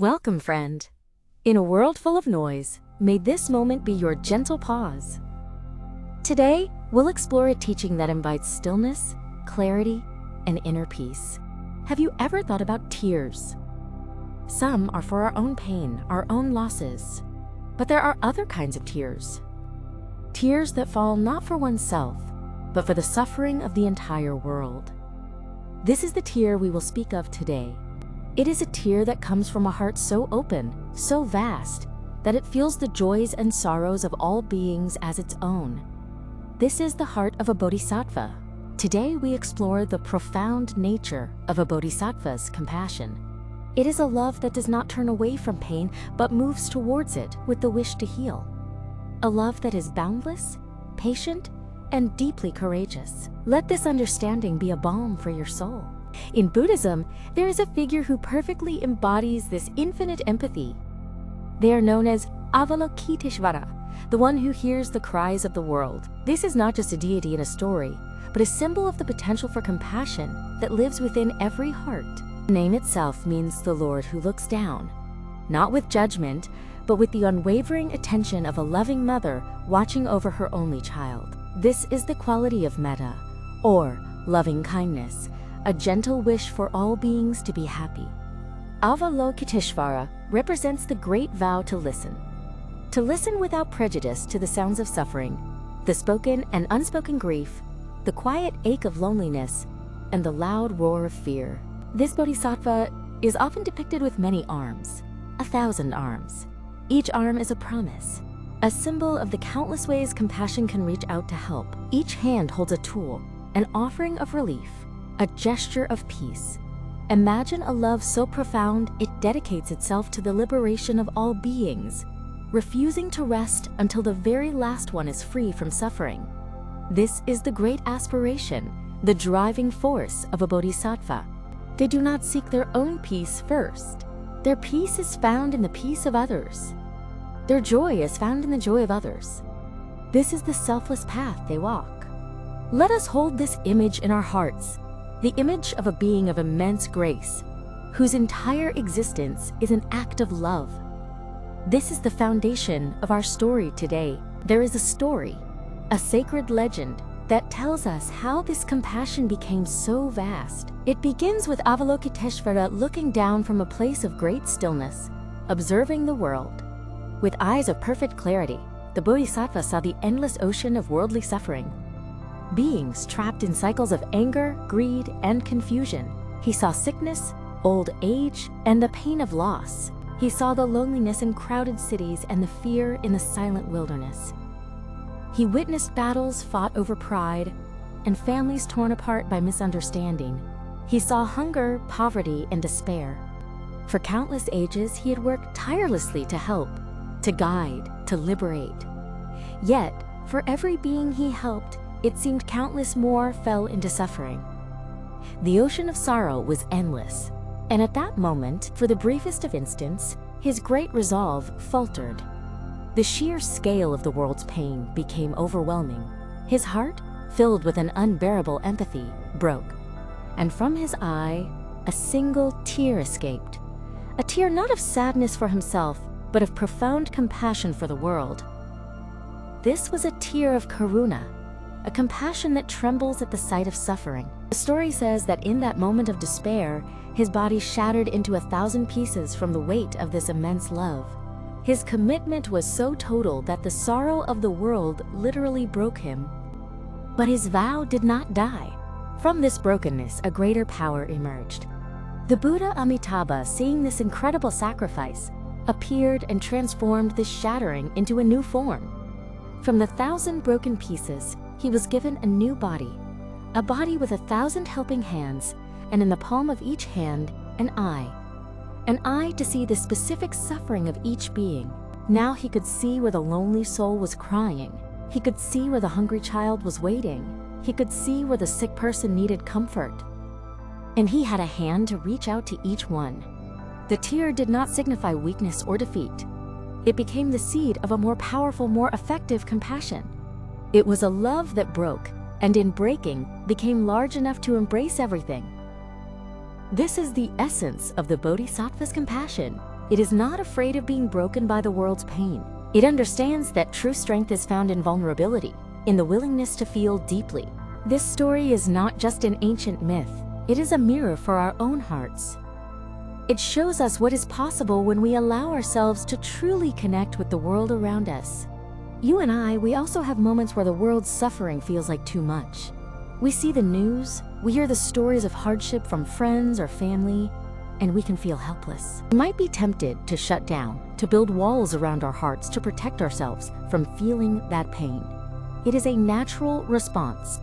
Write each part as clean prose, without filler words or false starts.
Welcome, friend. In a world full of noise, may this moment be your gentle pause. Today, we'll explore a teaching that invites stillness, clarity, and inner peace. Have you ever thought about tears? Some are for our own pain, our own losses. But there are other kinds of tears. Tears that fall not for oneself, but for the suffering of the entire world. This is the tear we will speak of today. It is a tear that comes from a heart so open, so vast, that it feels the joys and sorrows of all beings as its own. This is the heart of a Bodhisattva. Today we explore the profound nature of a Bodhisattva's compassion. It is a love that does not turn away from pain, but moves towards it with the wish to heal. A love that is boundless, patient, and deeply courageous. Let this understanding be a balm for your soul. In Buddhism, there is a figure who perfectly embodies this infinite empathy. They are known as Avalokiteshvara, the one who hears the cries of the world. This is not just a deity in a story, but a symbol of the potential for compassion that lives within every heart. The name itself means the Lord who looks down, not with judgment, but with the unwavering attention of a loving mother watching over her only child. This is the quality of metta, or loving kindness, a gentle wish for all beings to be happy. Avalokiteshvara represents the great vow to listen without prejudice to the sounds of suffering, the spoken and unspoken grief, the quiet ache of loneliness, and the loud roar of fear. This bodhisattva is often depicted with many arms, 1,000 arms. Each arm is a promise, a symbol of the countless ways compassion can reach out to help. Each hand holds a tool, an offering of relief, a gesture of peace. Imagine a love so profound it dedicates itself to the liberation of all beings, refusing to rest until the very last one is free from suffering. This is the great aspiration, the driving force of a bodhisattva. They do not seek their own peace first. Their peace is found in the peace of others. Their joy is found in the joy of others. This is the selfless path they walk. Let us hold this image in our hearts, the image of a being of immense grace, whose entire existence is an act of love. This is the foundation of our story today. There is a story, a sacred legend, that tells us how this compassion became so vast. It begins with Avalokiteshvara looking down from a place of great stillness, observing the world. With eyes of perfect clarity, the Bodhisattva saw the endless ocean of worldly suffering. Beings trapped in cycles of anger, greed, and confusion. He saw sickness, old age, and the pain of loss. He saw the loneliness in crowded cities and the fear in the silent wilderness. He witnessed battles fought over pride and families torn apart by misunderstanding. He saw hunger, poverty, and despair. For countless ages, he had worked tirelessly to help, to guide, to liberate. Yet, for every being he helped, it seemed countless more fell into suffering. The ocean of sorrow was endless, and at that moment, for the briefest of instants, his great resolve faltered. The sheer scale of the world's pain became overwhelming. His heart, filled with an unbearable empathy, broke, and from his eye, a single tear escaped. A tear not of sadness for himself, but of profound compassion for the world. This was a tear of karuna, a compassion that trembles at the sight of suffering. The story says that in that moment of despair, his body shattered into 1,000 pieces from the weight of this immense love. His commitment was so total that the sorrow of the world literally broke him. But his vow did not die. From this brokenness, a greater power emerged. The Buddha Amitabha, seeing this incredible sacrifice, appeared and transformed this shattering into a new form. From the 1,000 broken pieces, he was given a new body, a body with 1,000 helping hands, and in the palm of each hand, an eye to see the specific suffering of each being. Now he could see where the lonely soul was crying. He could see where the hungry child was waiting. He could see where the sick person needed comfort. And he had a hand to reach out to each one. The tear did not signify weakness or defeat. It became the seed of a more powerful, more effective compassion. It was a love that broke, and in breaking, became large enough to embrace everything. This is the essence of the Bodhisattva's compassion, It is not afraid of being broken by the world's pain. It understands that true strength is found in vulnerability, in the willingness to feel deeply. This story is not just an ancient myth. It is a mirror for our own hearts. It shows us what is possible when we allow ourselves to truly connect with the world around us. You and I, we also have moments where the world's suffering feels like too much. We see the news, we hear the stories of hardship from friends or family, and we can feel helpless. We might be tempted to shut down, to build walls around our hearts to protect ourselves from feeling that pain. It is a natural response.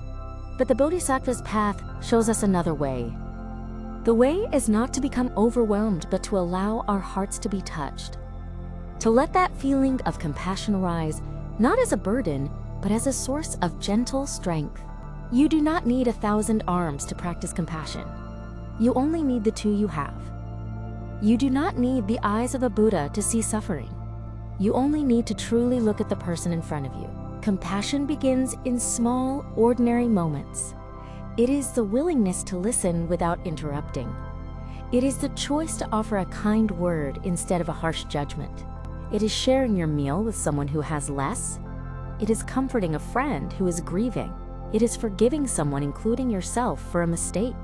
But the Bodhisattva's path shows us another way. The way is not to become overwhelmed, but to allow our hearts to be touched. To let that feeling of compassion arise, not as a burden, but as a source of gentle strength. You do not need 1,000 arms to practice compassion. You only need the 2 you have. You do not need the eyes of a Buddha to see suffering. You only need to truly look at the person in front of you. Compassion begins in small, ordinary moments. It is the willingness to listen without interrupting. It is the choice to offer a kind word instead of a harsh judgment. It is sharing your meal with someone who has less. It is comforting a friend who is grieving. It is forgiving someone, including yourself, for a mistake.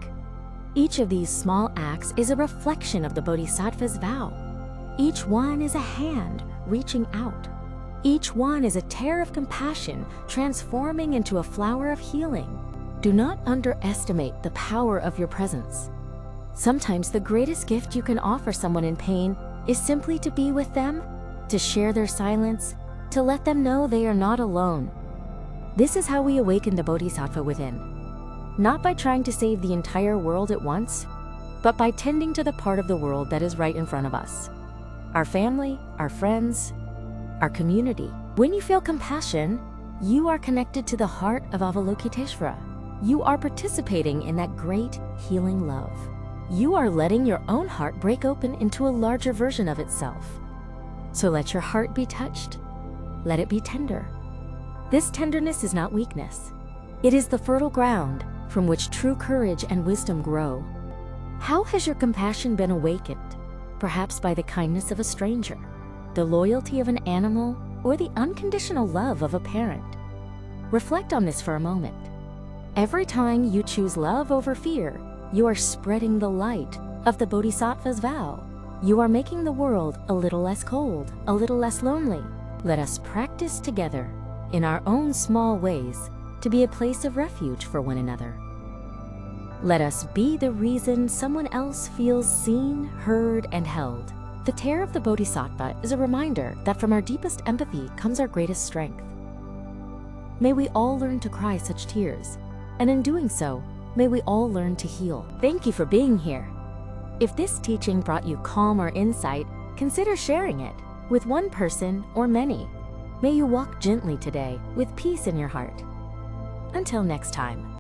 Each of these small acts is a reflection of the Bodhisattva's vow. Each one is a hand reaching out. Each one is a tear of compassion transforming into a flower of healing. Do not underestimate the power of your presence. Sometimes the greatest gift you can offer someone in pain is simply to be with them, to share their silence, to let them know they are not alone. This is how we awaken the Bodhisattva within. Not by trying to save the entire world at once, but by tending to the part of the world that is right in front of us. Our family, our friends, our community. When you feel compassion, you are connected to the heart of Avalokiteshvara. You are participating in that great healing love. You are letting your own heart break open into a larger version of itself. So let your heart be touched. Let it be tender. This tenderness is not weakness. It is the fertile ground from which true courage and wisdom grow. How has your compassion been awakened? Perhaps by the kindness of a stranger, the loyalty of an animal, or the unconditional love of a parent. Reflect on this for a moment. Every time you choose love over fear, you are spreading the light of the Bodhisattva's vow. You are making the world a little less cold, a little less lonely. Let us practice together, in our own small ways, to be a place of refuge for one another. Let us be the reason someone else feels seen, heard, and held. The tear of the Bodhisattva is a reminder that from our deepest empathy comes our greatest strength. May we all learn to cry such tears, and in doing so, may we all learn to heal. Thank you for being here. If this teaching brought you calm or insight, consider sharing it with one person or many. May you walk gently today with peace in your heart. Until next time.